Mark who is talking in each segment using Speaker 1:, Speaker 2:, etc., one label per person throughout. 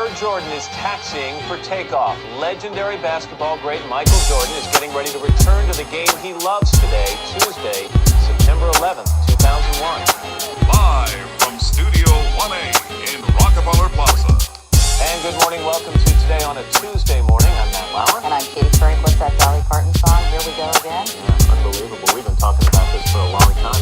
Speaker 1: Air Jordan is taxiing for takeoff. Legendary basketball great Michael Jordan is getting ready to return to the game he loves today, Tuesday, September 11th, 2001.
Speaker 2: Live from Studio 1A in Rockefeller Plaza.
Speaker 1: And good morning, welcome to Today on a Tuesday morning. I'm Matt Lauer.
Speaker 3: And I'm Katie Frank with that Dolly Parton song. Here we go again.
Speaker 1: Yeah, unbelievable. We've been talking about this for a long time.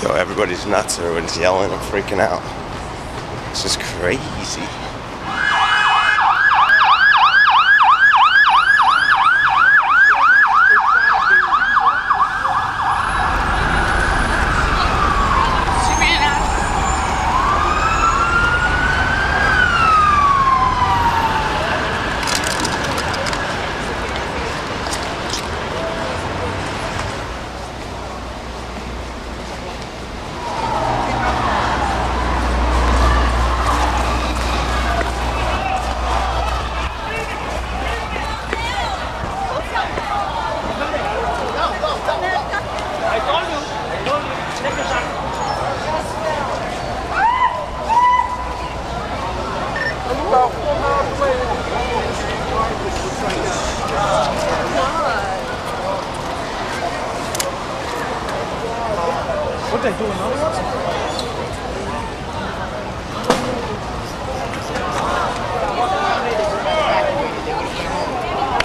Speaker 4: Yo, everybody's nuts. Everyone's yelling and freaking out. It's just crazy.
Speaker 5: What they doing now?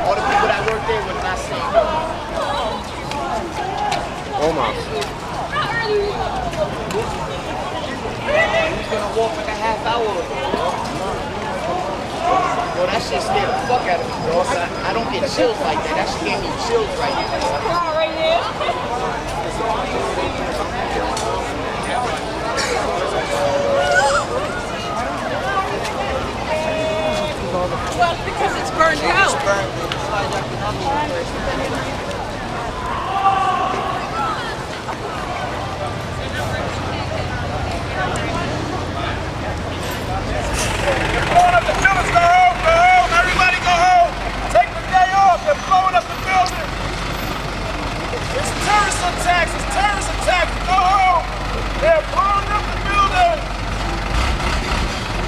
Speaker 6: All the people that work there would not say
Speaker 5: Almost.
Speaker 6: he's gonna walk like a half hour ago. Yo, that shit scared the fuck out of me, bro. I don't get chills like that. That shit gave me chills right now.
Speaker 7: Well, because it's burned out.
Speaker 2: Blowing up the buildings, go home, go home. Everybody go home. Take the day off. They're blowing up the building. It's terrorist attacks. It's terrorist attacks. Go home. They're blowing up the building.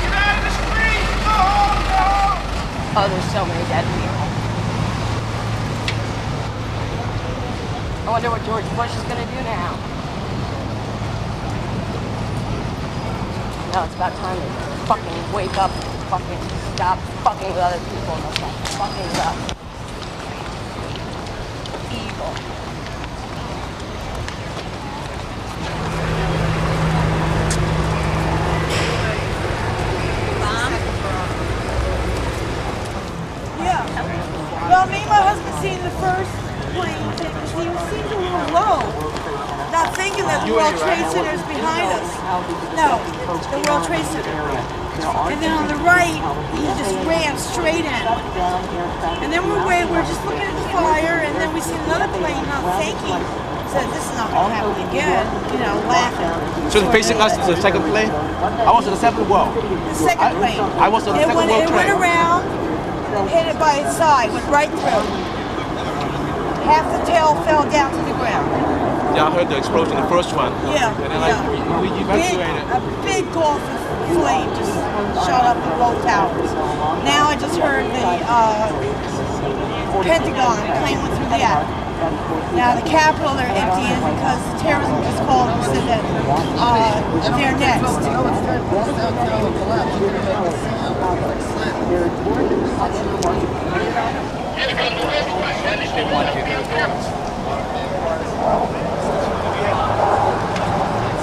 Speaker 2: Get out of the street. Go home, go home.
Speaker 7: Oh, there's so many dead people. I wonder what George Bush is going to do now. No, it's about time to fucking wake up and fucking stop fucking with other people and stop fucking with us. Evil.
Speaker 8: Yeah. Well, me and my husband seen the first plane thing because he seemed a little low. Not thinking that the World Trade Center is behind us. No, the World Trade Center. And then on the right, he just ran straight in. And then we're just looking at the fire, and then we see another plane not thinking. Said, this is not going to happen again, you know, laughing.
Speaker 5: So facing us is the second plane? I was in the second row.
Speaker 8: The second plane.
Speaker 5: I was on the second row
Speaker 8: It went
Speaker 5: train.
Speaker 8: around, hit it by its side, went right through. Half the tail fell down to the ground.
Speaker 5: Yeah, I heard the explosion, the first one.
Speaker 8: Yeah.
Speaker 5: And then we evacuated.
Speaker 8: A big gulf of flame just shot up in both towers. Now I just heard the Pentagon plane went through the attic. Now the Capitol they're emptying because the terrorism just called and said that they're next.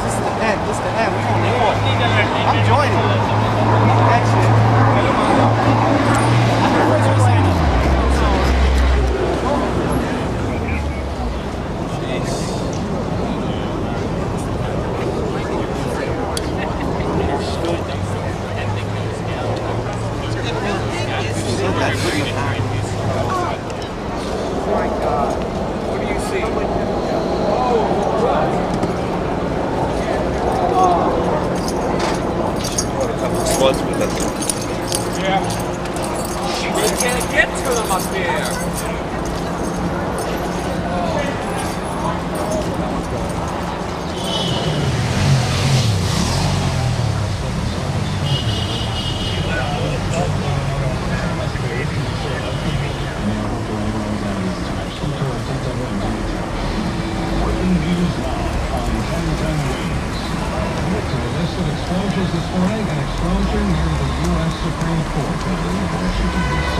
Speaker 5: This is the end. We're on the war. I'm joining. That's it.
Speaker 2: Yeah. You can't get to them up there.
Speaker 9: Explosions this morning, an explosion near the U.S. Supreme Court building in Washington, D.C.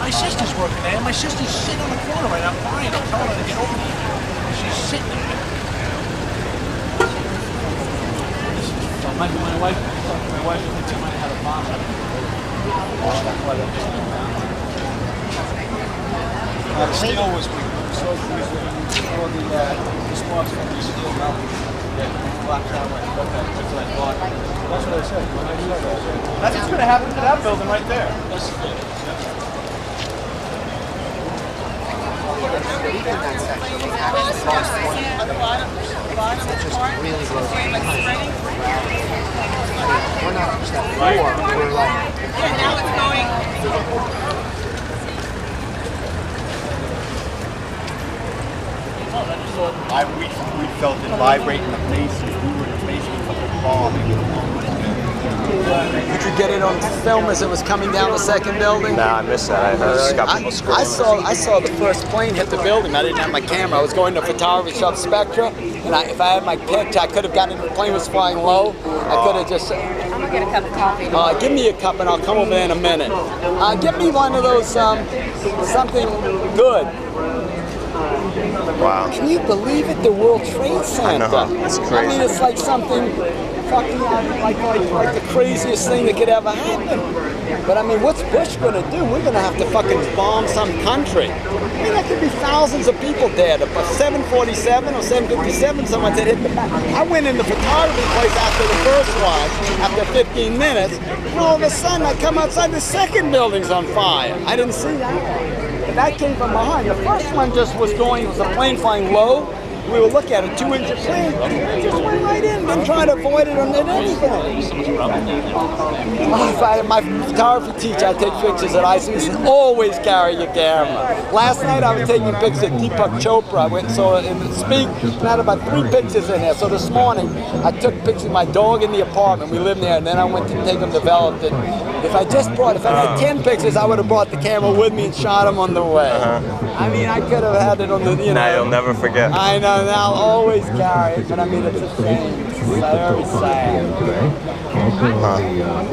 Speaker 6: My sister's working there. My sister's sitting on the corner right now crying. I'm telling her to get over here. She's sitting there.
Speaker 5: My wife thinks I might have had a bomb. The steel was weak. So we saw the response from the steel melting. Black down like okay, that's what I thought. That's what I said. When I saw that,
Speaker 2: That's what's going to happen to that building right there.
Speaker 6: Really gross. We're not just that floor. We're like.
Speaker 8: Yeah, now it's going.
Speaker 10: We felt it vibrate in the faces. We were in the face of a bomb.
Speaker 5: Did you get it on film as it was coming down the second building?
Speaker 4: Nah, I missed that. I just got people screaming.
Speaker 5: I saw the first plane hit the building. I didn't have my camera. I was going to photography shop Spectra, and if I had my picture, I could have gotten it. The plane was flying low. I could have just.
Speaker 7: I'm gonna get a cup of coffee.
Speaker 5: Give me a cup, and I'll come over there in a minute. Give me one of those something good.
Speaker 4: Wow.
Speaker 5: Can you believe it? The World Trade Center.
Speaker 4: I know. It's crazy.
Speaker 5: I mean, it's like something fucking like the craziest thing that could ever happen. But I mean, what's Bush gonna do? We're gonna have to fucking bomb some country. I mean, there could be thousands of people dead. A 747 or 757, someone said hit the back. I went in the photography place after the first one, after 15 minutes, and all of a sudden I come outside, the second building's on fire. I didn't see that one. But that came from behind. The first one just was going, it was a plane flying low. We were looking at a 2-inch plane. It just went right in, didn't try to avoid it or anything. If I had my photography teacher, I take pictures at IC. He says, always carry your camera. Last night I was taking pictures of Deepak Chopra. I went and saw him speak, and I had about 3 pictures in there. So this morning, I took pictures of my dog in the apartment. We lived there, and then I went to take them developed. And if I had 10 pictures, I would have brought the camera with me and shot them on the way. I mean, I could have had it on the,
Speaker 4: Now you'll never forget.
Speaker 5: I know, and I'll always carry it, but I mean, it's a shame. It's very sad.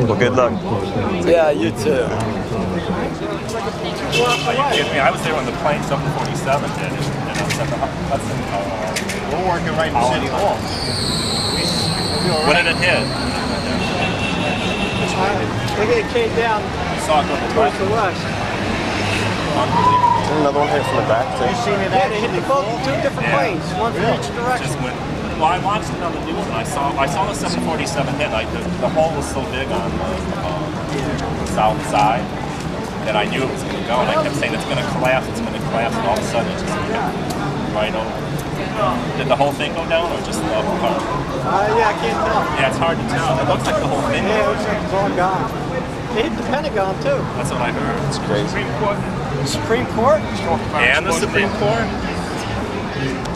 Speaker 4: Well, good luck.
Speaker 5: Yeah, you too.
Speaker 2: Are you kidding me? I was there when the plane 747 did it, and I was at the Hudson.
Speaker 10: We're working right in City Hall.
Speaker 2: When did it hit?
Speaker 5: It came down
Speaker 2: Saw it go
Speaker 5: towards the west.
Speaker 4: Another one hit from the back, too.
Speaker 10: You seen it?
Speaker 5: Yeah, they hit the both two different planes, one from each direction.
Speaker 2: Just went. Well, I watched it on the news, and I saw the 747 hit. The hole was so big on the south side that I knew it was going to go, and I kept saying it's going to collapse, and all of a sudden it just went right over. Did the whole thing go down, or just the upper part?
Speaker 5: Yeah, I can't tell.
Speaker 2: Yeah, it's hard to tell. It looks like the whole thing.
Speaker 5: Yeah, it looks like it's all gone. They hit the Pentagon too.
Speaker 2: That's what I heard. It's
Speaker 4: crazy.
Speaker 2: Supreme Court.
Speaker 5: Supreme Court?
Speaker 2: And the Supreme Court.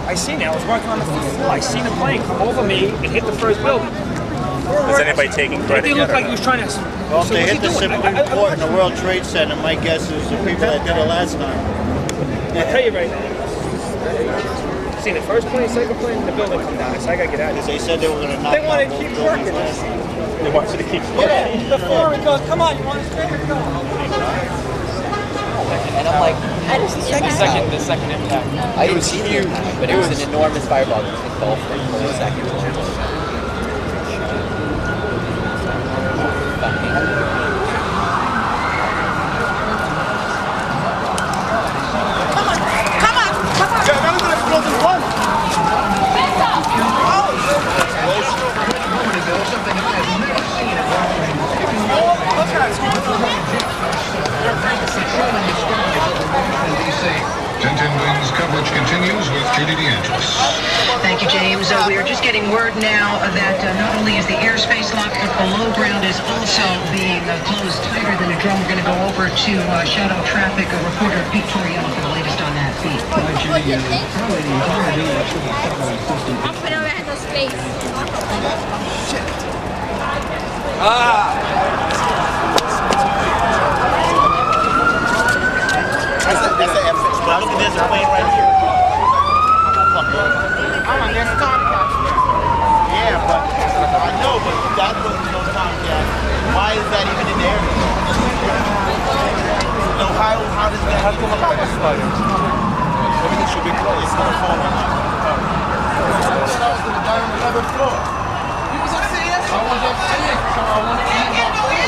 Speaker 11: I seen it. I was working on the fifth floor. I seen the plane come over me and hit the first building.
Speaker 2: Is anybody taking credit?
Speaker 11: It looked like he was trying to.
Speaker 10: Well, if they hit the Supreme Court and the World Trade Center, my guess is the people that did it last time.
Speaker 11: I'll tell you right now. Seen the first plane, second plane, and the building come down. I said, I gotta get out of here.
Speaker 10: They said they were going to knock
Speaker 11: They wanted
Speaker 10: down
Speaker 11: to keep
Speaker 10: both buildings
Speaker 11: working.
Speaker 10: last time.
Speaker 2: They want you to keep
Speaker 11: Yeah, the foreman goes, come on, you want to stay or go?
Speaker 6: And I'm like, how does this thing happen?
Speaker 11: The second impact.
Speaker 6: I didn't see the impact, but it was an enormous fireball that engulfed it for a second.
Speaker 9: Tintin Wings coverage continues with Judy DeAngelis.
Speaker 12: Thank you, Jane. James. We are just getting word now that not only is the airspace locked, but below ground is also being closed tighter than a drum. We're going to go over to Shadow Traffic, a reporter Pete Toriello for the latest on that, Pete.
Speaker 13: I'll put over at the space.
Speaker 10: That's the F6. But look at this plane right here. Yeah, but I know, but that wasn't no Tomcat. Why is that even in there? No, how does that come about? Everything should be closed. It's not falling out. I was going to die on the 11th floor. You was upstairs? I was upstairs, so I wanted to eat my food.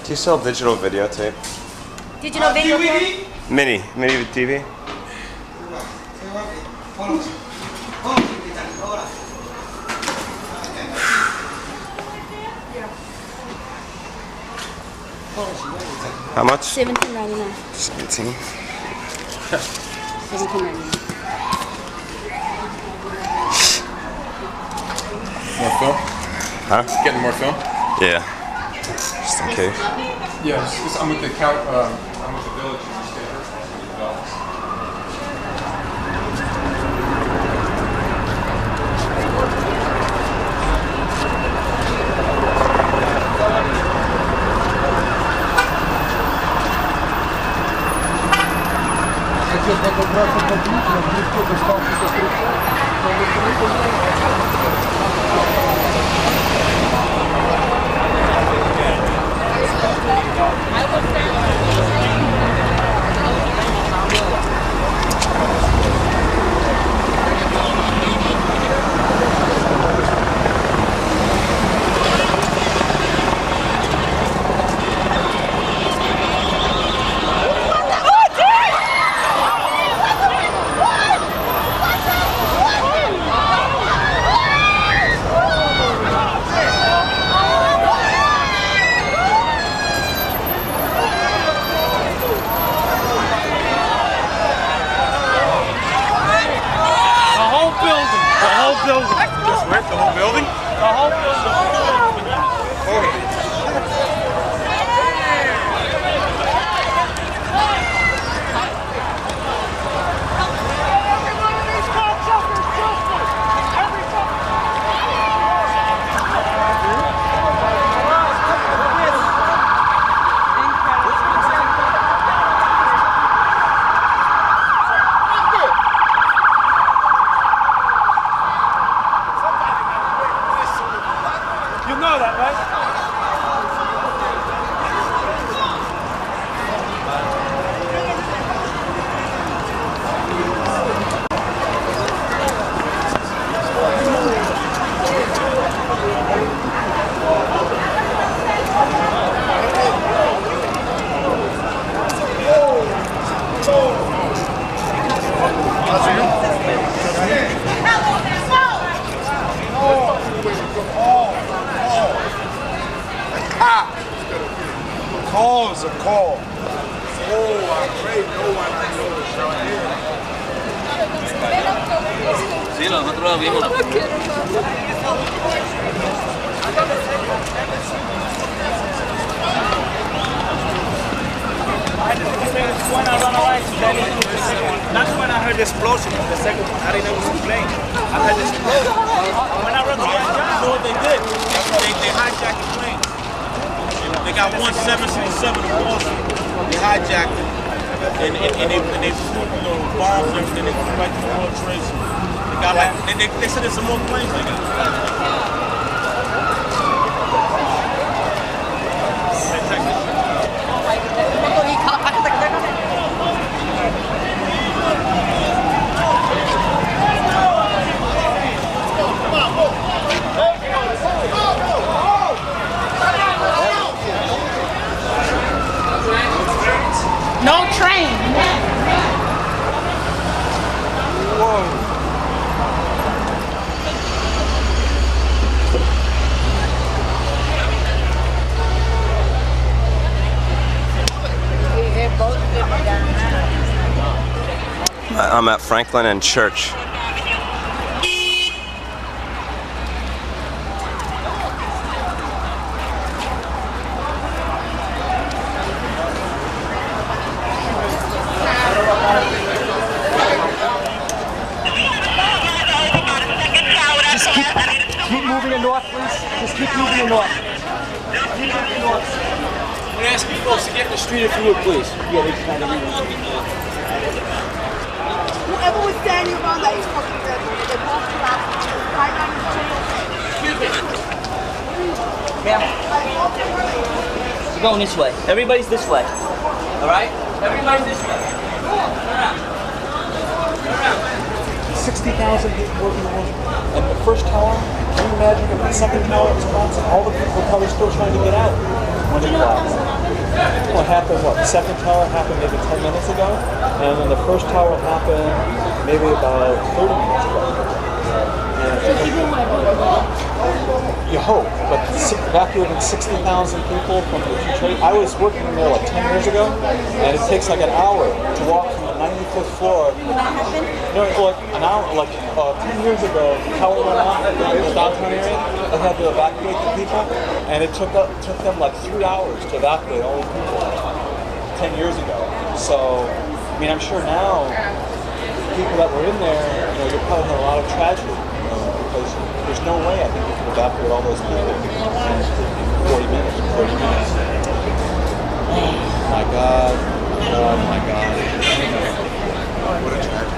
Speaker 4: Do you sell digital videotape?
Speaker 13: Digital videotape?
Speaker 4: Mini TV? How much?
Speaker 13: $17.99.
Speaker 4: 17.
Speaker 13: $17.99.
Speaker 14: More film?
Speaker 4: Huh?
Speaker 14: Getting more film?
Speaker 4: Yeah. Just in case.
Speaker 14: Yeah, I'm with the I'm with the village in the state of
Speaker 2: Call's a call. Oh, I pray no one I know is out here.
Speaker 15: Sí, nosotros lo vimos.
Speaker 11: That's when I heard the explosion. The second one, I didn't know it was a plane. I heard the explosion. When I run to my job, you know what they did? They hijacked the plane. They got 1767 in Boston. They hijacked it, and they flew, bombs and everything. They flew right to the World Trade Center. They got like they said there's some more planes they got.
Speaker 6: No train.
Speaker 2: Whoa.
Speaker 6: Both of them down.
Speaker 4: I'm at Franklin and Church.
Speaker 2: Just keep moving it north, please. Just keep moving it north. Keep moving it north. I'm gonna ask you folks to get in the street if you would, please. Yeah, they kind of.
Speaker 8: Whoever was standing around that fucking they walked around right down the street.
Speaker 6: Excuse me. Ma'am. We're going this way. Everybody's this way. All right? Everybody's this way. Turn around. Turn around.
Speaker 2: 60,000 people working on it. And the first tower, can you imagine if the second tower was collapsing? All the people were probably still trying to get out when it collapsed. What happened, the second tower happened maybe 10 minutes ago, and then the first tower happened maybe about 30 minutes ago. You hope, but evacuating 60,000 people from the trade. I was working there like 10 years ago, and it takes like an hour to walk from the 95th floor. No, like an hour, like 10 years ago, the tower went off in the downtown area. They had to evacuate the people, and it took them like 3 hours to evacuate all the people 10 years ago. So, I mean, I'm sure now people that were in there, you probably had a lot of tragedy, because there's no way I think you could evacuate all those people in 40 minutes, 30 minutes. Oh my God. Oh my God. What a tragedy.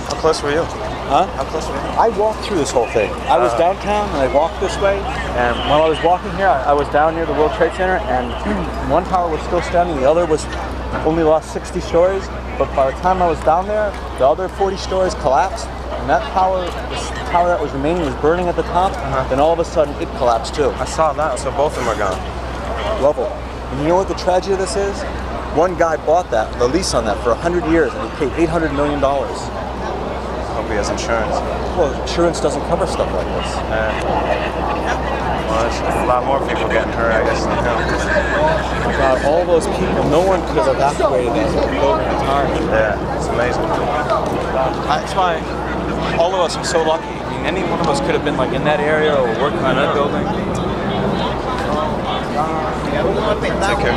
Speaker 4: How close were you?
Speaker 2: Huh?
Speaker 4: How close were you?
Speaker 2: I walked through this whole thing. I was downtown and I walked this way, and while I was walking here, I was down near the World Trade Center, and one tower was still standing, the other was only lost 60 stories, but by the time I was down there, the other 40 stories collapsed, and that tower, the tower that was remaining was burning at the top, then all of a sudden it collapsed too.
Speaker 4: I saw that, so both of them are gone.
Speaker 2: Level. And you know what the tragedy of this is? One guy bought that, the lease on that, for 100 years, and he paid $800 million.
Speaker 4: Hope he has insurance.
Speaker 2: Well, insurance doesn't cover stuff like this.
Speaker 4: Well, there's a lot more people getting hurt, I guess, than him.
Speaker 2: Oh my God, all those people, no one could have evacuated that building in time.
Speaker 4: Yeah, it's amazing.
Speaker 2: That's why all of us are so lucky. I mean, any one of us could have been like in that area or working on that building.
Speaker 4: Take care.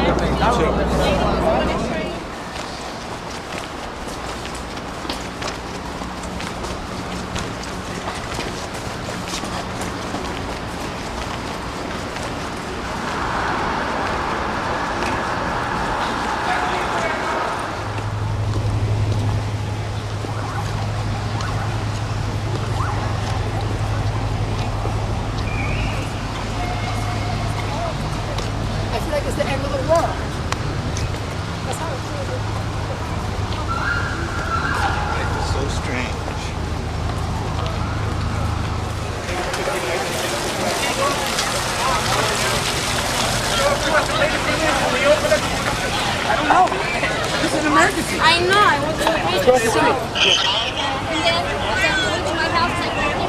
Speaker 8: I feel like it's the end of the world. That's how it feels.
Speaker 10: Life is so strange.
Speaker 8: I don't know. This is an emergency. I know. I want to emergency. And then went to my house and I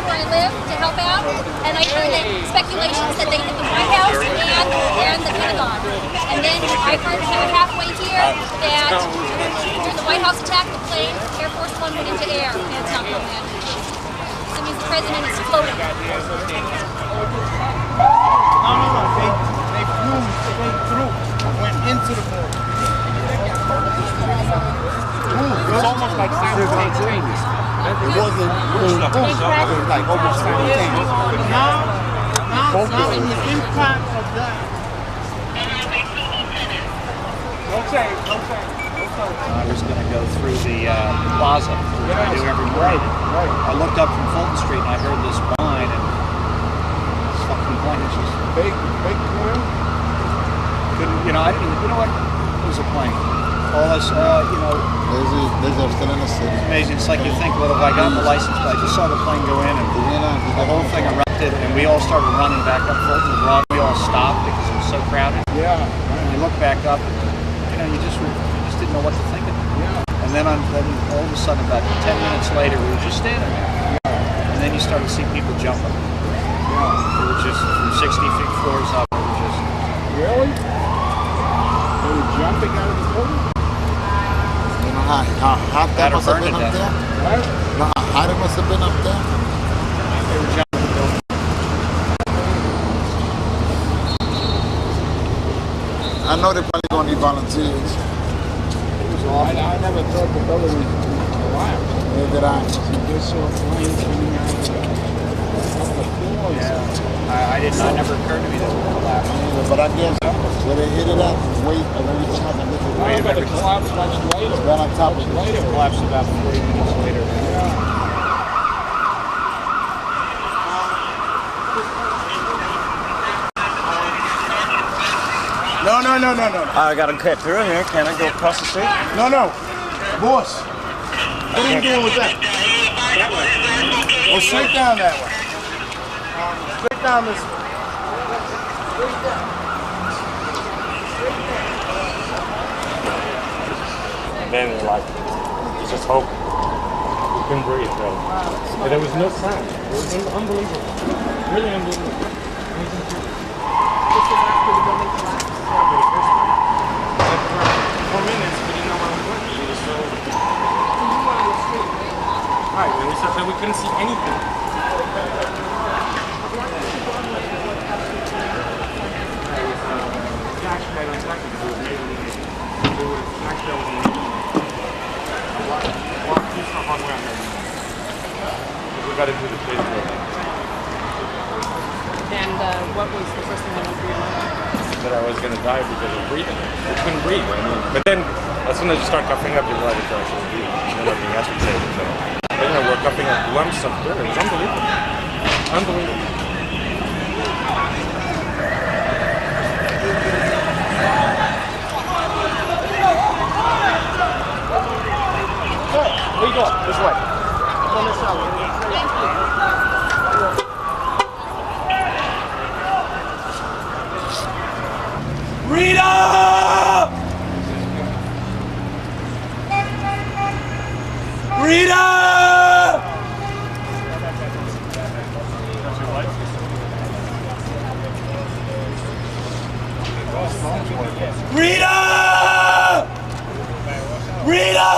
Speaker 8: where I live to help out. And I heard that speculations that they hit the White House and the Pentagon. And then I heard halfway here that during the White House attack, the plane, Air Force One went into air. And it's not coming in. That means the president is floating.
Speaker 11: No. They flew straight through, went into the building. It's almost like simultaneous. It wasn't boom, boom. It was like almost simultaneous. Now in the impact of that. Okay.
Speaker 16: I was going to go through the plaza, which I do every morning. I looked up from Fulton Street and I heard this whine, and this fucking plane plane. It's just
Speaker 10: Big plane?
Speaker 16: I didn't even, you know what? It was a plane. All I saw,
Speaker 17: These are still in the city.
Speaker 16: amazing. It's like you think, well, if I got the license, but I just saw the plane go in and the whole thing erupted, and we all started running back up Fulton Broad. We all stopped because it was so crowded.
Speaker 10: Yeah.
Speaker 16: And you look back up, and you just didn't know what to think of it.
Speaker 10: Yeah.
Speaker 16: And then all of a sudden, about 10 minutes later, we were just standing there. And then you started to see people jumping.
Speaker 10: Yeah.
Speaker 16: They were just from 60 feet floors up. It was just.
Speaker 10: Really? They were jumping out of the building?
Speaker 17: You know how hot that must have been up there?
Speaker 10: What?
Speaker 17: You know how hot it must have been up there?
Speaker 16: They were jumping the building.
Speaker 17: I know they're probably going to need volunteers.
Speaker 10: I never thought the building would collapse.
Speaker 17: Neither did I.
Speaker 10: You just saw flames coming out of the floors.
Speaker 16: Yeah. I never occurred to me that it would collapse.
Speaker 17: But I guess where they hit it at, weight of everything else, and this is
Speaker 10: Weight of everything collapsed much later.
Speaker 17: It's been on top of it.
Speaker 10: Later.
Speaker 16: It collapsed about 40 minutes later.
Speaker 10: No.
Speaker 4: I gotta cut through here. Can I go across the street?
Speaker 10: No. Boss. What are you doing with that? That way. Well, straight down that way. Straight down this way.
Speaker 14: And then you just hope. You couldn't breathe, really. And there was no sound. It was unbelievable. Really unbelievable.
Speaker 7: This is after the building collapsed.
Speaker 14: After the first one. Like for 4 minutes, we didn't know where we went. We were so...
Speaker 7: You were on the street, right?
Speaker 14: Right, when we said that we couldn't see anything. We got into the place
Speaker 7: And what was the first thing that went through your mind?
Speaker 14: that I was gonna die because of breathing. We couldn't breathe. I mean, but then as soon as you start coughing up, you realize that I shouldn't breathe. You're not being asphyxiated. So then we're coughing up lumps of dirt. It was unbelievable. Unbelievable.
Speaker 10: Where you going? This way. Go this way. Rita! Rita! Rita! Rita!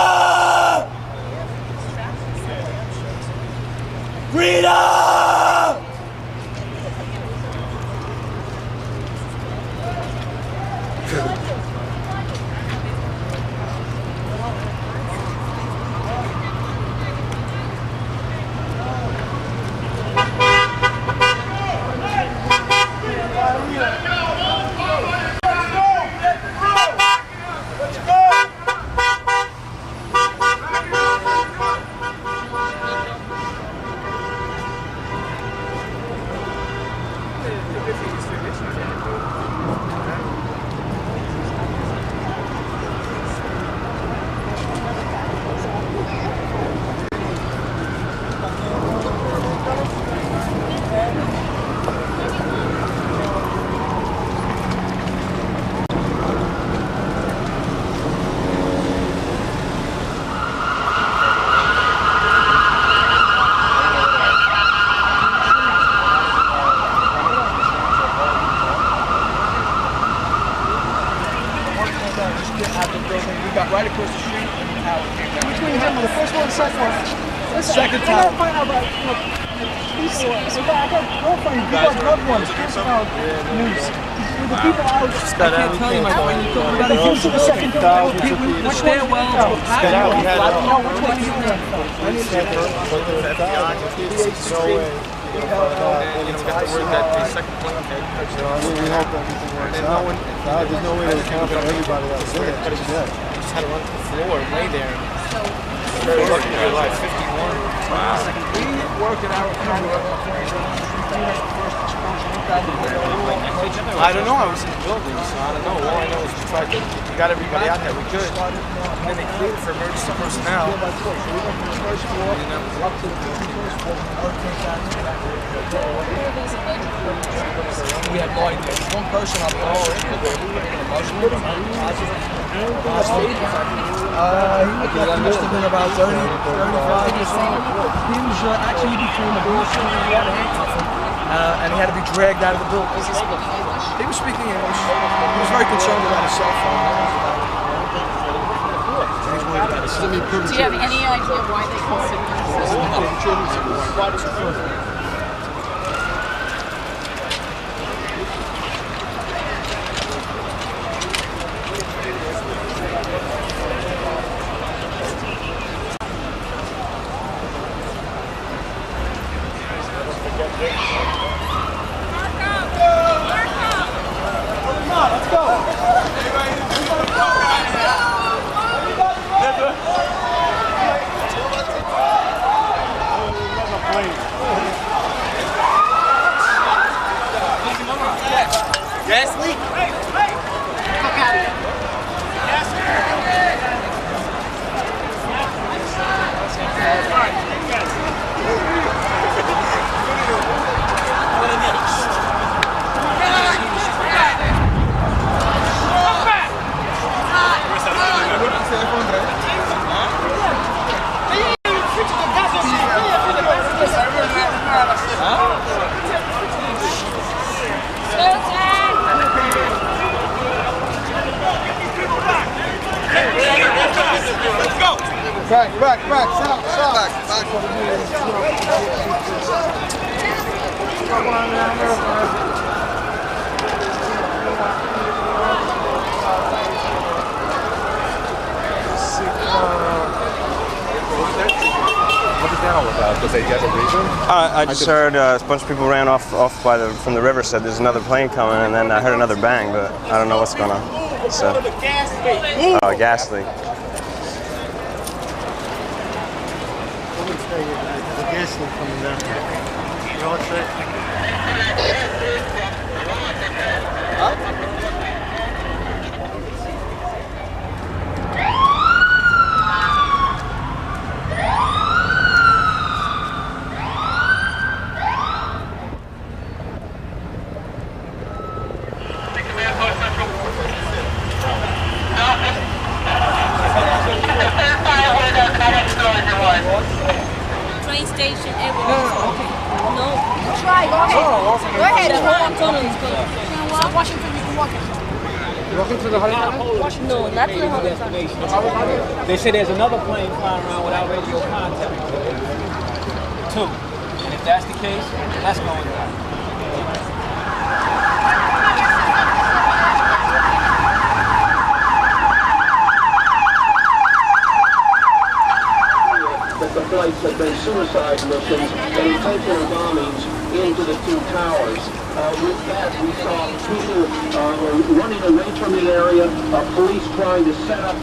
Speaker 10: Rita! Second time. I gotta find out about, people. I got girlfriend, people are drug ones. The people out, I can't tell you, my friend. We got a use of the second time. Which stairwell? Which one is it? I need to get her.
Speaker 14: You know, got the word that the second plane came.
Speaker 17: We hope that everything works out. There's no way to account for everybody that's there.
Speaker 14: You just had to run to the floor and lay there. Very lucky to be alive. 51. Wow.
Speaker 10: We worked it out. I don't know. I was in the building, so I don't know. All I know is we tried to got everybody out there we could. And then they cleared it for emergency personnel. We have no idea. There's one person up there. That must have been about 30, 35 years old. He was actually became a bullshit. We had to handcuff him. And he had to be dragged out of the building. He was speaking English. He was very concerned about his cell phone.
Speaker 7: Do you have any idea why they consider this?
Speaker 10: Gas leak? Fuck out of here. Back, stop.
Speaker 14: What did that all about? Did they get a reason?
Speaker 4: I just heard a bunch of people ran off from the river, said there's another plane coming, and then I heard another bang, but I don't know what's going on. So, gas leak.
Speaker 17: The gas leak coming down. You know what's that?
Speaker 13: Train station, everything. No. Try, go ahead. The whole tunnel is closed. Washington, you can walk it.
Speaker 17: Walking to the Hollywood?
Speaker 13: No, not to the Hollywood.
Speaker 11: They say there's another plane flying around without radio contact. 2. And if that's the case, that's going down.
Speaker 18: That the flights had been suicide missions and intentional bombings into the two towers. With that, we saw people running away from the area, police trying to set up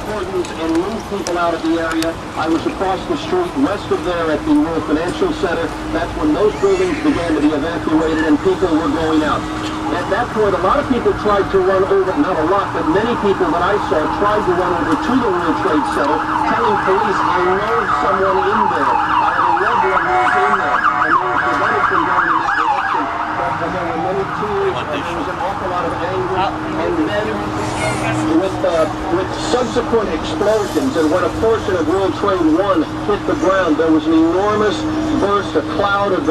Speaker 18: cordons and move people out of the area. I was across the street west of there at the World Financial Center. That's when those buildings began to be evacuated and people were going out. At that point, a lot of people tried to run over, not a lot, but many people that I saw tried to run over to the World Trade Center, telling police, I know someone in there. I have a loved one who's in there. And they were prevented from going in that direction. But there were many tears, and there was an awful lot of anger. And then, with subsequent explosions, and when a portion of World Trade 1 hit the ground, there was an enormous burst, a cloud of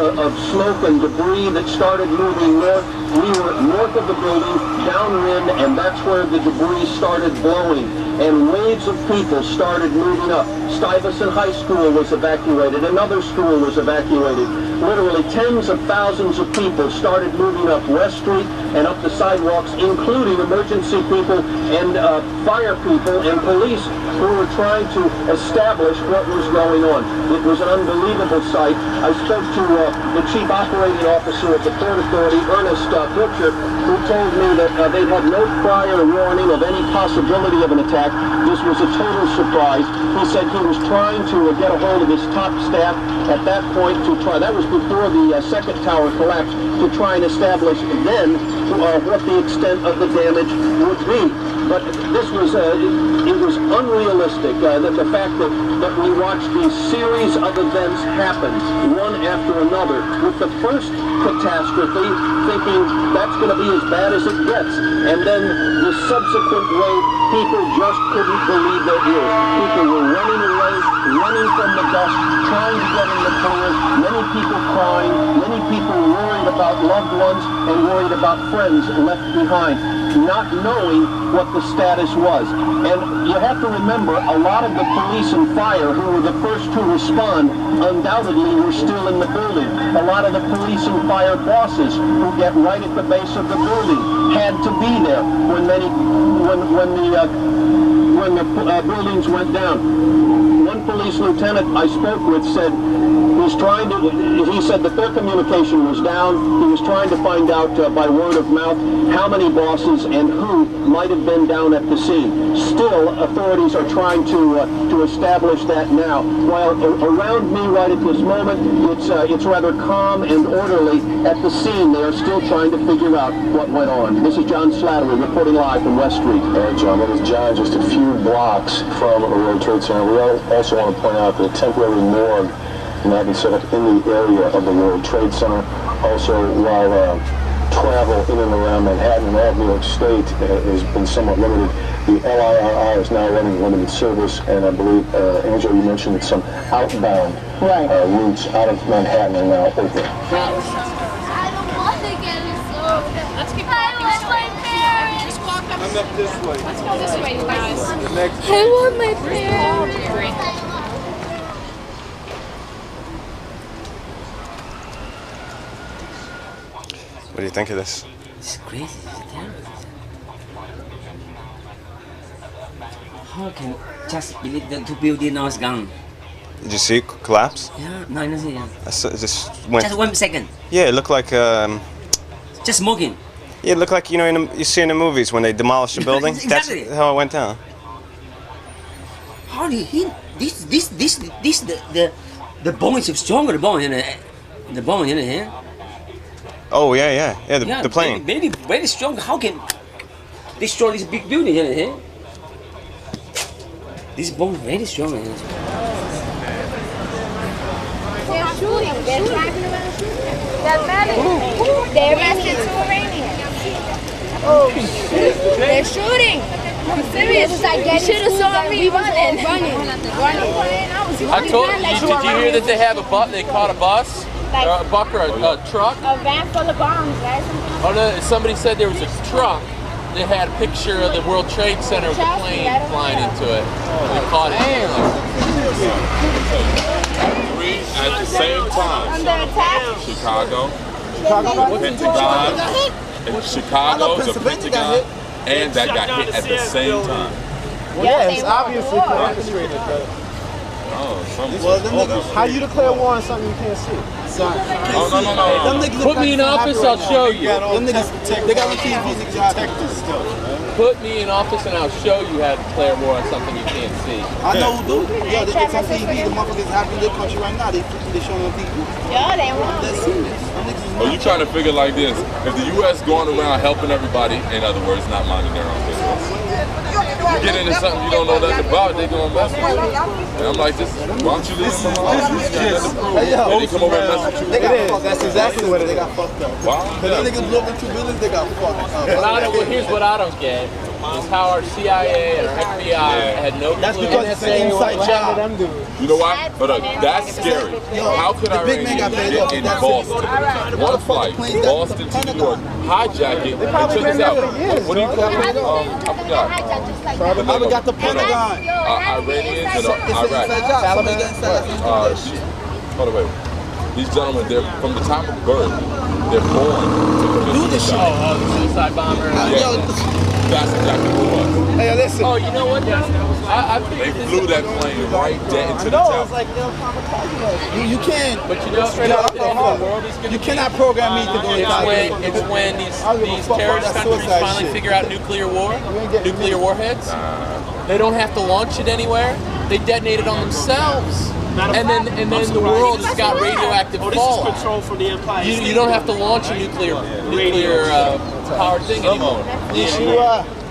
Speaker 18: smoke and debris that started moving north. We were north of the building, downwind, and that's where the debris started blowing. And waves of people started moving up. Stuyvesant High School was evacuated. Another school was evacuated. Literally tens of thousands of people started moving up West Street and up the sidewalks, including emergency people and fire people and police who were trying to establish what was going on. It was an unbelievable sight. I spoke to the chief operating officer of the Port Authority, Ernest Butcher, who told me that they had no prior warning of any possibility of an attack. This was a total surprise. He said he was trying to get a hold of his top staff at that point to try. That was before the second tower collapsed to try and establish then what the extent of the damage would be. But this was, it was unrealistic, that the fact that we watched these series of events happen, one after another, with the first catastrophe thinking that's going to be as bad as it gets, and then the subsequent wave, people just couldn't believe their ears. People were running away, running from the dust, trying to get in the cars, many people crying, many people worried about loved ones and worried about friends left behind, not knowing what the status was. And you have to remember, a lot of the police and fire who were the first to respond undoubtedly were still in the building. A lot of the police and fire bosses who get right at the base of the building had to be there when the buildings went down. One police lieutenant I spoke with said he said that their communication was down. He was trying to find out by word of mouth how many bosses and who might have been down at the scene. Still, authorities are trying to establish that now. While around me right at this moment, it's rather calm and orderly. At the scene, they are still trying to figure out what went on. This is John Slattery reporting live from West Street.
Speaker 19: All right, John, that is John, just a few blocks from a World Trade Center. We also want to point out that a temporary morgue now been set up in the area of the World Trade Center. Also, while travel in and around Manhattan and all of New York State has been somewhat limited, the LIRR is now running limited service, and I believe, Angela, you mentioned that some outbound routes out of Manhattan are now open.
Speaker 13: I don't want to get it so. Let's keep walking. I want my parents. Just walk up. I'm up this way. Let's go this way, you guys. I want my parents.
Speaker 4: What do you think of this?
Speaker 6: It's crazy. It's terrible. How can just believe the two buildings now is gone?
Speaker 4: Did you see it collapse?
Speaker 6: Yeah, no, I don't see it.
Speaker 4: Just went.
Speaker 6: Just 1 second.
Speaker 4: Yeah, it looked like.
Speaker 6: Just smoking.
Speaker 4: Yeah, it looked like, you know, you see in the movies when they demolish a building.
Speaker 6: Exactly.
Speaker 4: That's how it went down.
Speaker 6: How did he? The bone is stronger. The bone in here.
Speaker 4: Oh yeah. The plane.
Speaker 6: Maybe very strong. How can destroy this big building in here? This bone is very strong.
Speaker 13: They're shooting. They're driving around shooting. They're running. They arrested 2 Iranians. Oh shit! They're shooting. I'm serious. You should have saw me running.
Speaker 20: I told you. Did you hear that they have a bus? They caught a bus, or a buck, or a truck.
Speaker 13: A van full of bombs, right?
Speaker 20: Oh no! Somebody said there was a truck. They had a picture of the World Trade Center with the plane flying into it. They caught it.
Speaker 21: Three at the same time.
Speaker 13: Under attack.
Speaker 21: Chicago, Pentagon, and Chicago, the Pentagon, and that got hit at the same time.
Speaker 17: Well, yeah, it's obviously orchestrated, but. Well, them niggas, how you declare war on something you can't see?
Speaker 20: No. Put me in office, I'll show you.
Speaker 17: Them niggas, they got on TV, niggas detectives still.
Speaker 20: Put me in office and I'll show you how to declare war on something you can't see.
Speaker 17: I know who do. Yeah, it's on TV. The motherfuckers happening in their country right now. They showing on TV.
Speaker 13: Yeah, they want.
Speaker 17: Let's see this.
Speaker 21: Oh, you trying to figure like this? If the U.S. going around helping everybody, in other words, not minding their own business. You get into something you don't know nothing about, they gonna mess with you. And I'm like, why don't you leave them alone? They come over and mess with you.
Speaker 17: They got fucked. That's exactly what it is. They got fucked up.
Speaker 21: Wow.
Speaker 17: Because they niggas blew up in 2 buildings, they got fucked up.
Speaker 20: Here's what I don't get. Is how our CIA or FBI had no clue.
Speaker 17: That's because it's an inside job.
Speaker 21: You know why? But that's scary. How could Iranians get in Boston? One flight, Boston to New York, hijack it, and check this out. What do you call it? I forgot.
Speaker 17: Probably got the Pendant.
Speaker 21: Iranians and Iraq. Hold on, wait. These gentlemen, they're from the time of birth, they're born to do this shit.
Speaker 20: Oh, the suicide bomber.
Speaker 21: That's exactly what it was.
Speaker 17: Hey, listen.
Speaker 20: Oh, you know what?
Speaker 21: They flew that plane right dead into the tower.
Speaker 17: It's like, you can.
Speaker 20: But you know,
Speaker 17: you cannot program me to go into
Speaker 20: It's when these terrorist countries finally figure out nuclear warheads. They don't have to launch it anywhere. They detonate it on themselves. and then the world has got radioactive
Speaker 11: Oh, this is
Speaker 20: fallout.
Speaker 11: control from the Empire State
Speaker 20: You don't have to launch a nuclear powered thing anymore.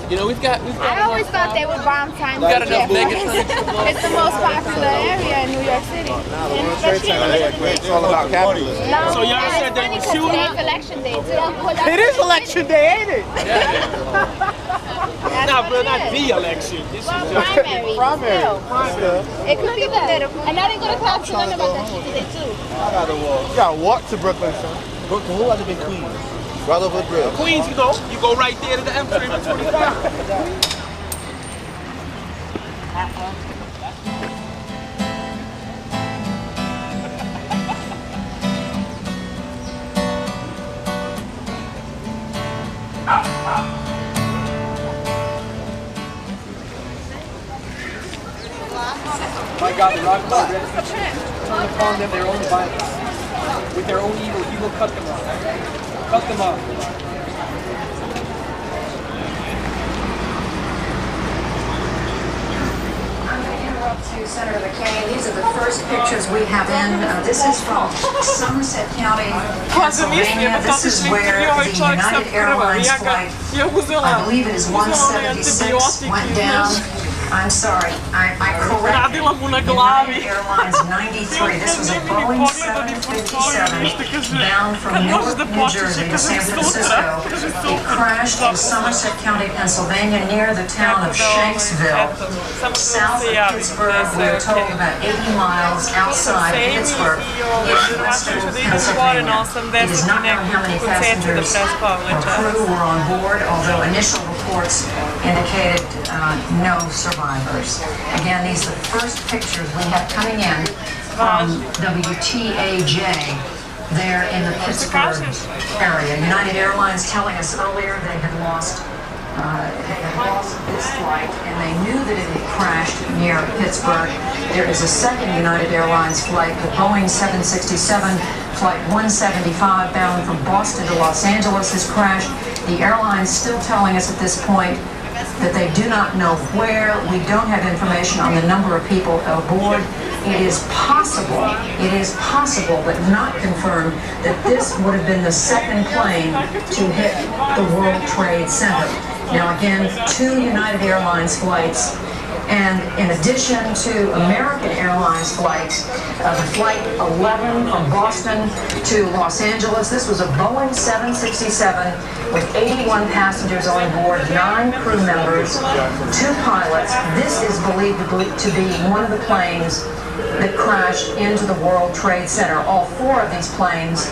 Speaker 20: You know, we've got.
Speaker 13: I always thought they would bomb Times
Speaker 20: We've got enough
Speaker 13: Square.
Speaker 20: Megatrons.
Speaker 13: It's the most popular area in New York City.
Speaker 17: It's all about capitalism.
Speaker 13: No,
Speaker 11: So y'all said they were shooting?
Speaker 13: Today's election day too.
Speaker 17: It is election day, ain't it?
Speaker 11: Nah, bro, not the election. This is just
Speaker 13: Primary. Still. It could be political. And I didn't go to class to learn about that shit today too.
Speaker 17: I gotta walk. You gotta walk to Brooklyn, son. Brooklyn, who other than Queens? Right over the bridge.
Speaker 11: Queens, you go right there to the M3 to 25.
Speaker 5: My God, the rock God turn upon them their own violence. With their own evil, he will cut them off. Cut them off.
Speaker 12: To Senator McCain, these are the first pictures we have in. This is from Somerset County, Pennsylvania. This is where the United Airlines flight, I believe it is 176, went down. I'm sorry, I corrected. United Airlines 93. This was a Boeing 757 bound from Newark, New Jersey to San Francisco. It crashed in Somerset County, Pennsylvania, near the town of Shanksville, south of Pittsburgh. We are told about 80 miles outside Pittsburgh in western Pennsylvania. It is not known how many passengers or crew were on board, although initial reports indicated no survivors. Again, these are the first pictures we have coming in from WTAJ there in the Pittsburgh area. United Airlines telling us earlier they had lost this flight, and they knew that it had crashed near Pittsburgh. There is a second United Airlines flight, the Boeing 767, flight 175, bound from Boston to Los Angeles, has crashed. The airline's still telling us at this point that they do not know where. We don't have information on the number of people aboard. It is possible, but not confirmed, that this would have been the second plane to hit the World Trade Center. Now again, 2 United Airlines flights, and in addition to American Airlines flights, the flight 11 from Boston to Los Angeles, this was a Boeing 767 with 81 passengers on board, 9 crew members, 2 pilots. This is believed to be one of the planes that crashed into the World Trade Center. All 4 of these planes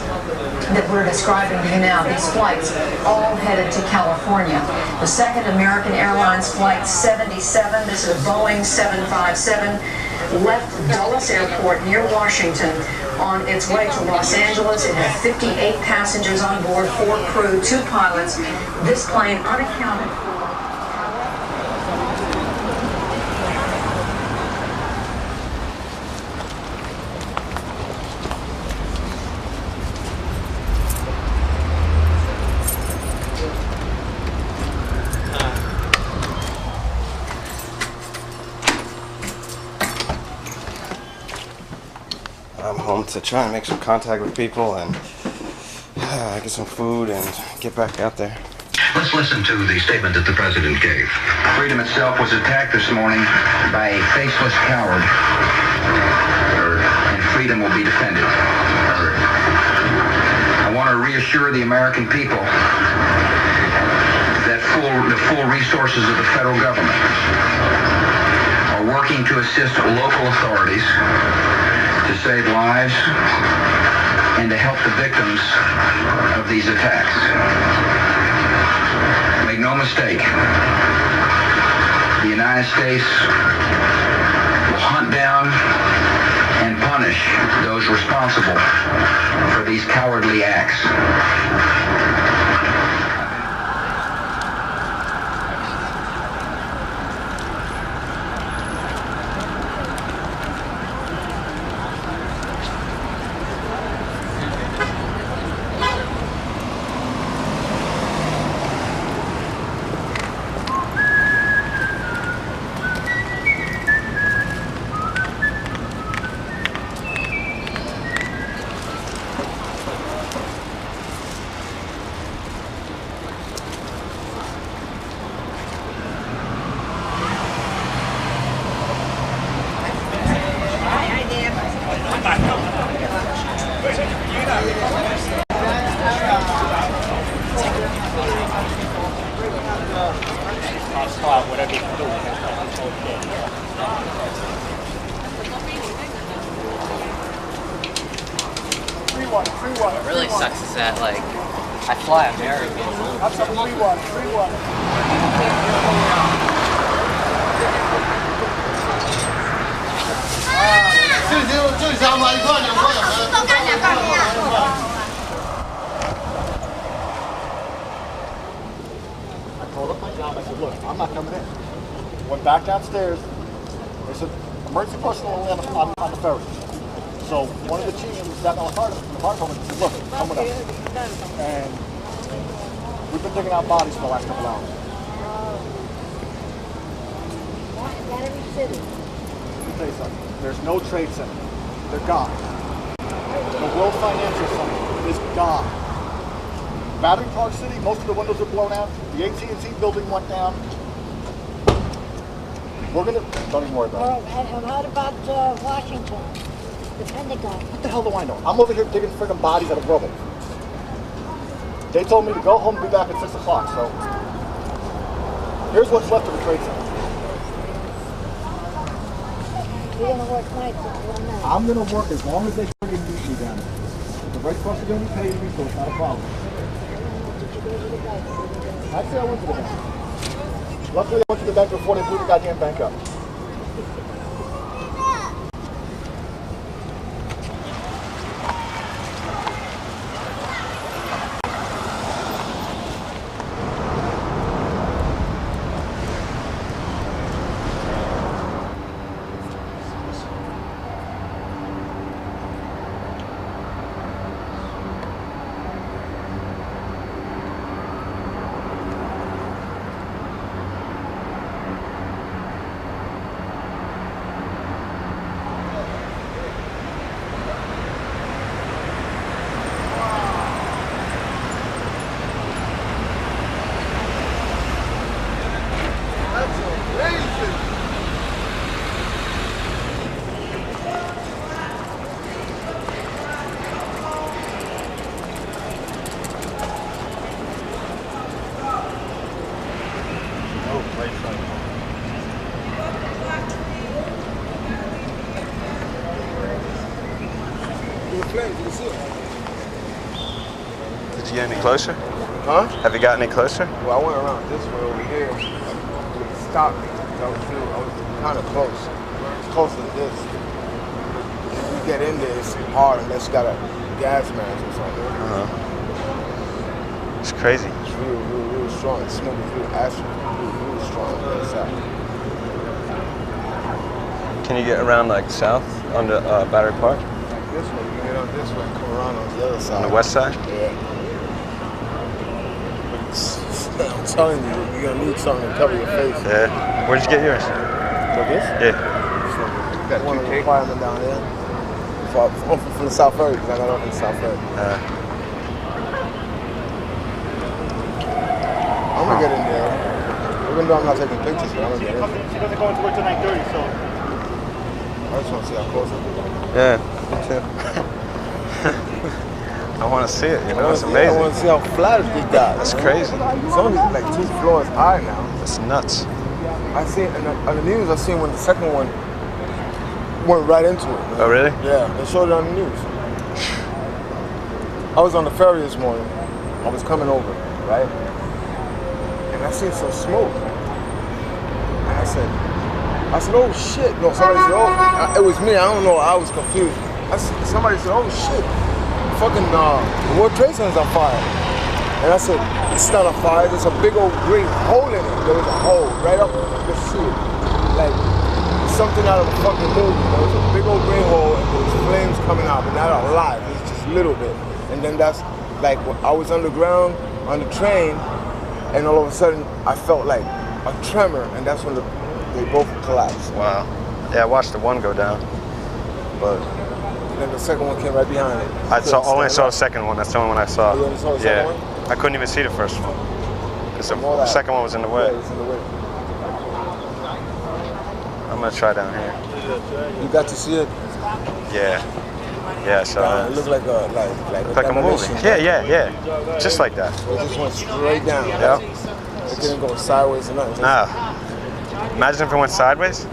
Speaker 12: that we're describing to you now, these flights, all headed to California. The second American Airlines flight 77, this is a Boeing 757, left Dulles Airport near Washington on its way to Los Angeles. It had 58 passengers on board, 4 crew, 2 pilots. This plane unaccounted for.
Speaker 4: I'm home to try and make some contact with people and get some food and get back out there.
Speaker 3: Let's listen to the statement that the president gave. Freedom itself was attacked this morning by a faceless coward, and freedom will be defended. I want to reassure the American people that the full resources of the federal government are working to assist local authorities to save lives and to help the victims of these attacks. Make no mistake, the United States will hunt down and punish those responsible for these cowardly acts.
Speaker 16: whatever you can do. We can't stop this whole shit.
Speaker 10: Free one.
Speaker 6: What really sucks is that, like, I fly American.
Speaker 10: That's a free one.
Speaker 16: I called up my job. I said, look, I'm not coming in. Went back downstairs. They said, emergency personnel only on the ferry. So one of the chiefs who sat on the fire department said, look, come with us. And we've been digging out bodies for the last couple hours. Let me tell you something. There's no trade center. They're gone. The World Financial Center is gone. Battery Park City, most of the windows are blown out. The AT&T building went down. We're gonna, don't even worry about it.
Speaker 1: And what about Washington? The Pendant.
Speaker 16: What the hell do I know? I'm over here digging friggin' bodies out of rubble. They told me to go home and be back at 6 o'clock, so here's what's left of the trade center.
Speaker 1: You're gonna work nights one night.
Speaker 16: I'm gonna work as long as they friggin' need me down there. The break costs are gonna be paid me, so it's not a problem. I'd say I went to the bank. Luckily, I went to the bank before they blew the goddamn bank up.
Speaker 4: Did you get any closer?
Speaker 17: Huh?
Speaker 4: Have you gotten any closer?
Speaker 17: Well, I went around this way over here. It stopped me. I was kind of close. It's closer than this. If you get in there, it's hard unless you got a gas mask or something.
Speaker 4: It's crazy.
Speaker 17: It's real strong. It's smoke is real acid. Real strong on the inside.
Speaker 4: Can you get around like south on the Battery Park?
Speaker 17: This way, you can get on this way and come around on the other side.
Speaker 4: On the west side?
Speaker 17: Yeah. I'm telling you, you're gonna need something to cover your face.
Speaker 4: Yeah. Where'd you get yours?
Speaker 17: Like this?
Speaker 4: Yeah.
Speaker 17: Got one of the firemen down there. I'm from the South Ferry, because I got off from the South Ferry. I'm gonna get in there. Even though I'm not taking pictures, but I'm gonna get in there.
Speaker 16: She doesn't go into work till 9:30, so.
Speaker 17: I just want to see how close I can.
Speaker 4: Yeah, me too. I want to see it, you know, it's amazing.
Speaker 17: I want to see how flat they got.
Speaker 4: That's crazy.
Speaker 17: It's only like 2 floors high now.
Speaker 4: That's nuts.
Speaker 17: I see on the news, I seen when the second one went right into it. Man.
Speaker 4: Oh, really?
Speaker 17: Yeah, they showed it on the news. I was on the ferry this morning. I was coming over, right? And I seen some smoke. And I said, oh shit. No, somebody said, oh, it was me. I don't know. I was confused. Somebody said, oh shit. Fucking the World Trade Center's on fire. And I said, it's not on fire. There's a big old green hole in it. There was a hole right up. You can see it. Like something out of a fucking movie. There was a big old green hole and there was flames coming out, but not a lot. It was just a little bit. And then that's like I was underground on the train, and all of a sudden I felt like a tremor, and that's when they both collapsed.
Speaker 4: Wow. Yeah, I watched the one go down.
Speaker 17: But then the second one came right behind it.
Speaker 4: I only saw the second one. That's the only one I saw.
Speaker 17: You only saw the second one?
Speaker 4: I couldn't even see the first one. Because the second one was in the way.
Speaker 17: Yeah, it was in the way.
Speaker 4: I'm going to try down here.
Speaker 17: You got to see it?
Speaker 4: Yeah. Yeah, so
Speaker 17: it looked like
Speaker 4: a movie. Yeah. Just like that.
Speaker 17: It just went straight down.
Speaker 4: Yeah.
Speaker 17: It didn't go sideways or nothing.
Speaker 4: Nah. Imagine if it went sideways.
Speaker 17: It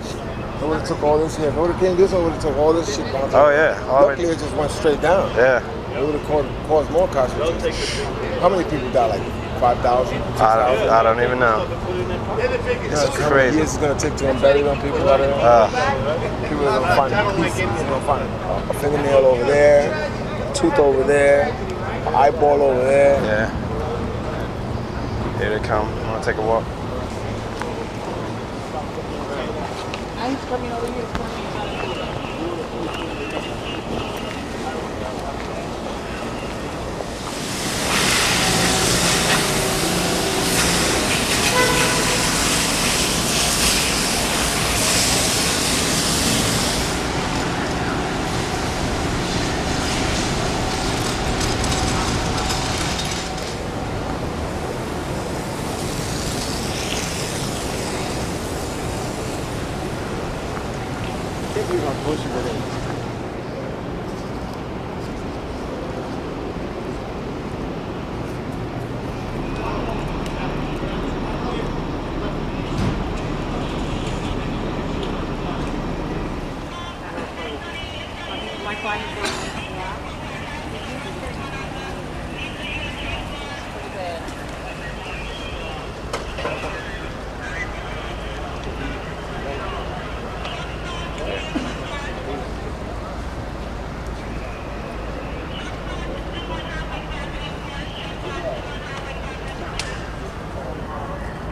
Speaker 17: would have took all this here. If it would have came this way, it would have took all this shit down.
Speaker 4: Oh yeah.
Speaker 17: Luckily, it just went straight down.
Speaker 4: Yeah.
Speaker 17: It would have caused more casualties. How many people died? Like 5,000?
Speaker 4: I don't even know. This is crazy.
Speaker 17: How many years it's gonna take to unbury them people out of there? People are gonna find a piece. They're gonna find a fingernail over there, a tooth over there, an eyeball over there.
Speaker 4: Yeah. Here they come. I'm gonna take a walk.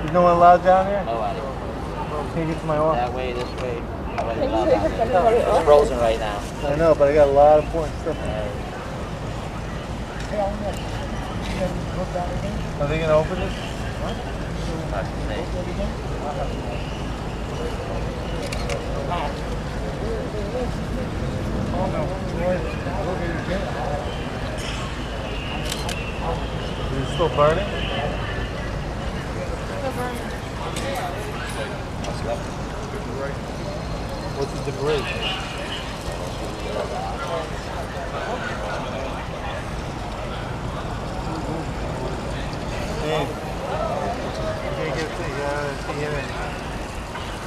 Speaker 10: There's no one allowed down here?
Speaker 6: Nobody.
Speaker 10: Can you get to my office?
Speaker 6: That way, this way. Nobody's allowed down there. It's frozen right now.
Speaker 10: I know, but I got a lot of important stuff. Are they gonna open this?
Speaker 6: Not to say.
Speaker 10: Is it still burning? What's the debris? Man, you can't get to see him.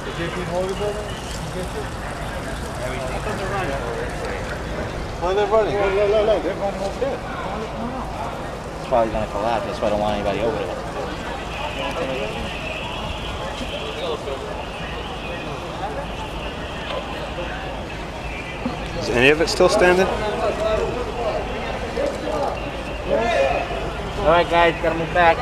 Speaker 10: The JP Morgan building? Why they're running? Look, they're running over there.
Speaker 6: It's probably going to collapse. That's why I don't want anybody over there.
Speaker 4: Is any of it still standing?
Speaker 6: All right, guys, gotta move back.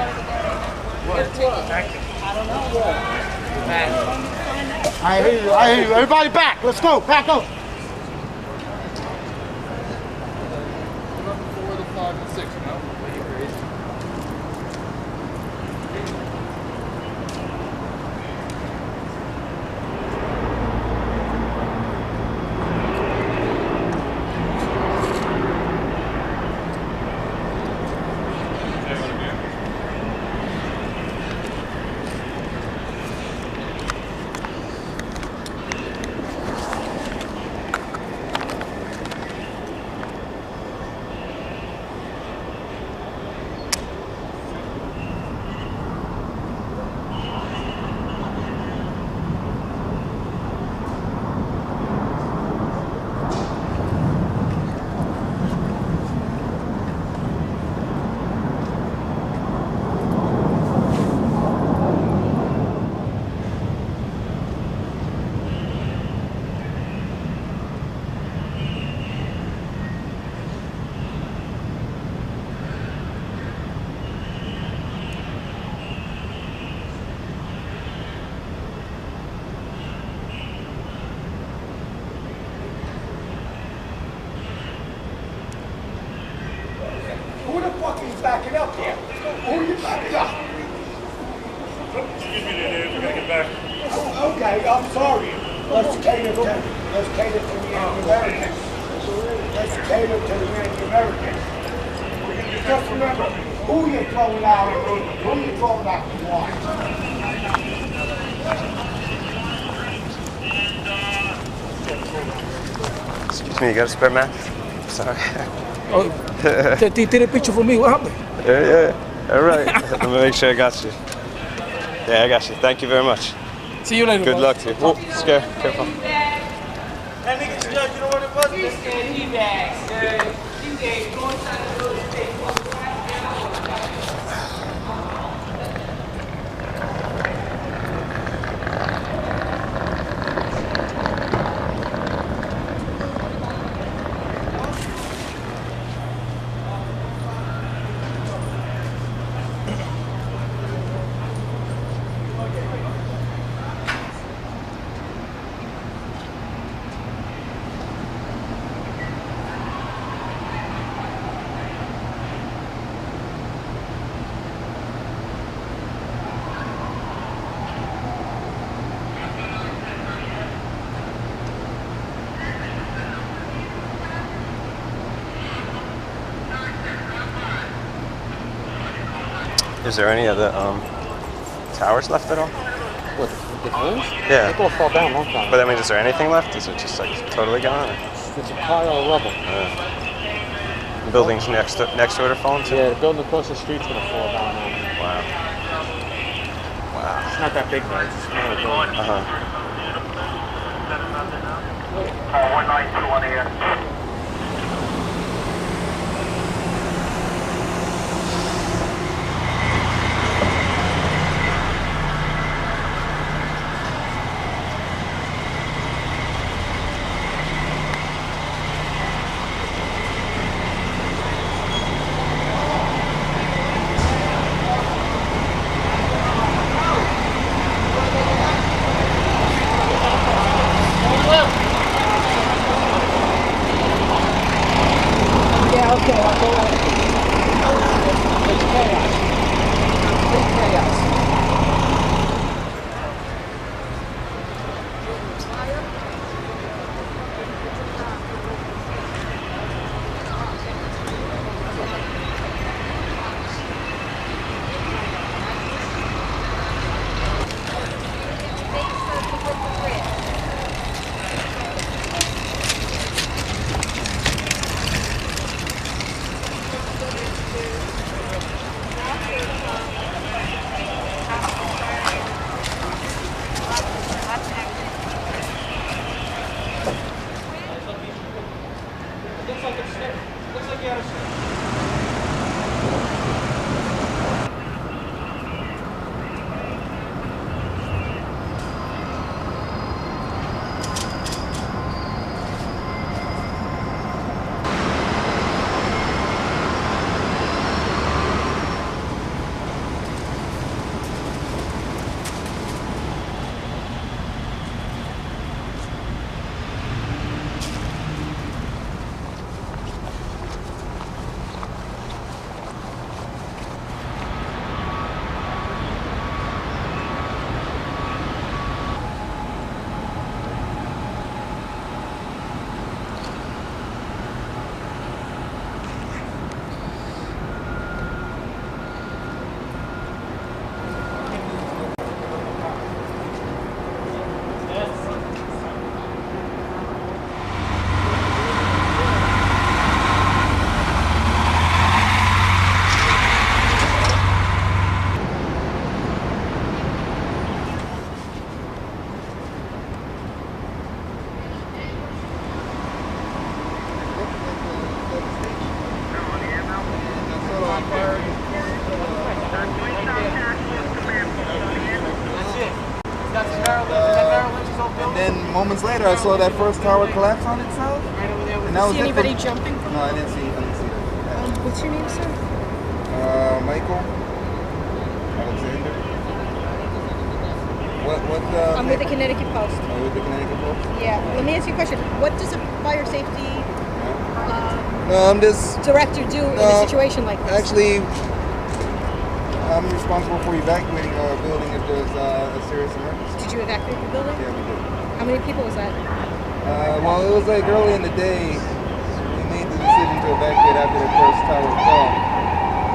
Speaker 16: I hear you. Everybody back. Let's go. Back up. Who the fuck is backing up here? Who are you backing up?
Speaker 2: Excuse me, dude. We gotta get back.
Speaker 16: Okay, I'm sorry. Let's cater to the Americans. Let's cater to the Americans. Just remember, who you're throwing out, who you're throwing out the line.
Speaker 4: Excuse me, you got a spare match? Sorry.
Speaker 9: Oh, take a picture for me. What happened?
Speaker 4: Yeah. All right. Let me make sure I got you. Yeah, I got you. Thank you very much.
Speaker 9: See you later.
Speaker 4: Good
Speaker 9: bud.
Speaker 4: luck to you. Oh, scare. Careful.
Speaker 11: That nigga, you know what it was?
Speaker 6: He said he back, sir. He said go inside the building.
Speaker 4: Is there any of the towers left at all?
Speaker 16: What, the homes?
Speaker 4: Yeah.
Speaker 16: They all fall down a long time.
Speaker 4: But I mean, is there anything left? Is it just like totally gone? Or?
Speaker 16: It's a pile of rubble.
Speaker 4: Buildings next to it are falling too?
Speaker 16: Yeah, the building across the street's gonna fall down now.
Speaker 4: Wow. Wow.
Speaker 16: It's not that big though, it's a smaller building.
Speaker 2: 192 on the air.
Speaker 1: Yeah, okay, I'll go on. It's chaos. It's chaos.
Speaker 17: And then moments later, I saw that first tower collapse on itself. And that was
Speaker 8: See
Speaker 17: it
Speaker 8: anybody
Speaker 17: for-
Speaker 8: jumping?
Speaker 17: No, I didn't see.
Speaker 8: What's your name, sir?
Speaker 17: Michael Alexander. What?
Speaker 8: I'm with the Connecticut Post.
Speaker 17: Oh, with the Connecticut Post.
Speaker 8: Yeah. Let me ask you a question. What does a fire safety
Speaker 17: No, I'm just
Speaker 8: director do in a situation like this?
Speaker 17: Actually, I'm responsible for evacuating a building if there's a serious emergency.
Speaker 8: Did you evacuate the building?
Speaker 17: Yeah, we did.
Speaker 8: How many people was that?
Speaker 17: Well, it was like early in the day. We made the decision to evacuate after the first tower fell.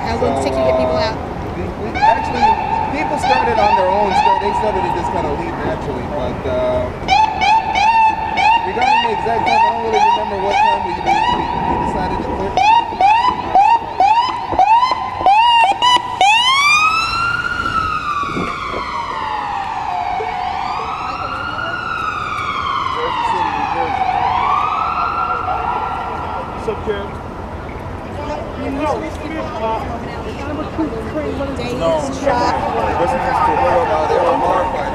Speaker 8: How long did it take you to get people out?
Speaker 17: Actually, people started on their own. They started to just kind of leave naturally. But regarding the exact time, I don't really remember what time we decided to quit.
Speaker 8: He's shocking.
Speaker 17: This is to hold up out there on horrified.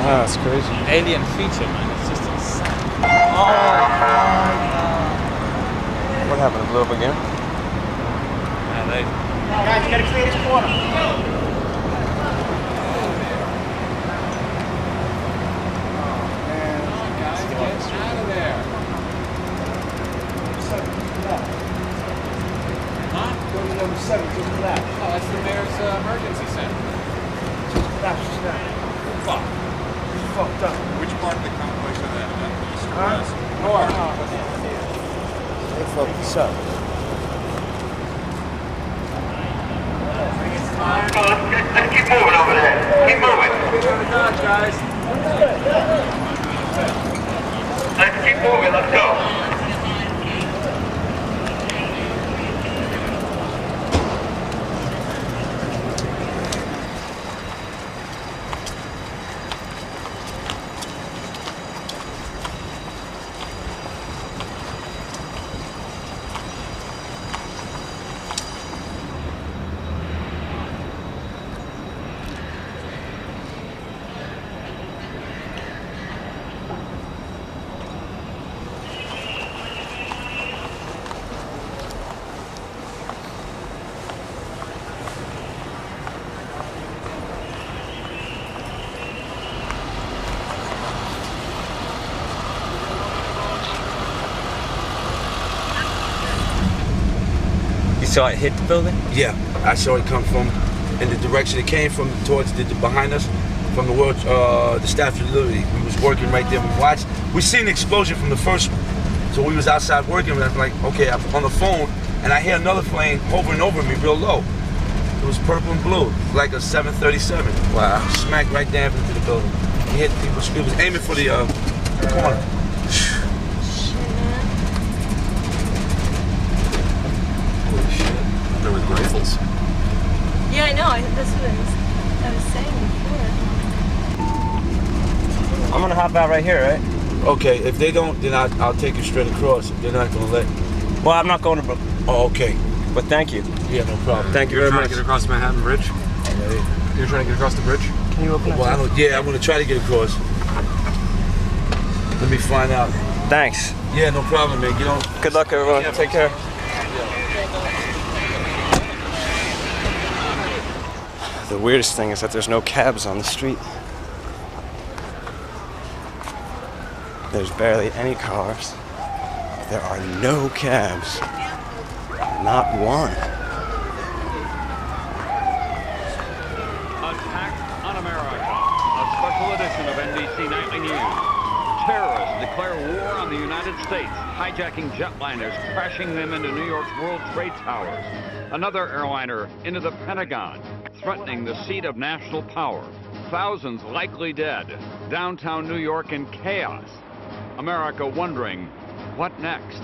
Speaker 4: Ah, that's crazy.
Speaker 20: Alien feature, man. It's just insane.
Speaker 4: What happened? It blew up again?
Speaker 20: Yeah, they...
Speaker 2: Guys, you gotta clear this corner.
Speaker 20: Out of there. Huh?
Speaker 2: Go to number 7, just to that.
Speaker 20: Oh, that's the mayor's emergency center.
Speaker 2: Just to that, just to that.
Speaker 20: Fuck.
Speaker 2: Fucked up.
Speaker 14: Which part of the complex are that? East or
Speaker 2: Huh?
Speaker 14: west?
Speaker 2: They fucked us up.
Speaker 18: Let's keep moving over there. Keep moving.
Speaker 2: Guys.
Speaker 18: Let's keep moving. Let's go.
Speaker 4: You saw it hit the building?
Speaker 15: Yeah, I saw it come from in the direction it came from, towards the behind us, from the world, the Statue of Liberty. We was working right there. We watched. We seen the explosion from the first one, so we was outside working. And I'm like, okay, I'm on the phone, and I hear another plane hovering over me, real low. It was purple and blue, like a 737.
Speaker 4: Wow!
Speaker 15: Smacked right down into the building. It was aiming for the corner.
Speaker 14: There was rifles.
Speaker 7: Yeah, I know. That's what I was saying before.
Speaker 4: I'm gonna hop out right here, right?
Speaker 15: Okay, if they don't, then I'll take you straight across. If they're not gonna let.
Speaker 4: Well, I'm not going to Brooklyn.
Speaker 15: Oh, okay.
Speaker 4: But thank you.
Speaker 15: Yeah, no problem.
Speaker 4: Thank you very much.
Speaker 14: You're trying to get across Manhattan Bridge? You're trying to get across the bridge?
Speaker 4: Can you open it?
Speaker 15: Well, I'm gonna try to get across. Let me find out.
Speaker 4: Thanks.
Speaker 15: Yeah, no problem, man. Get on.
Speaker 4: Good luck, everyone.
Speaker 15: Yeah,
Speaker 4: Take care. The weirdest thing is that there's no cabs on the street. There's barely any cars. There are no cabs. Not one.
Speaker 22: Attack on America, a special edition of NBC Nightly News. Terrorists declare war on the United States, hijacking jetliners, crashing them into New York's World Trade Towers. Another airliner into the Pentagon, threatening the seat of national power. Thousands likely dead. Downtown New York in chaos. America wondering, what next?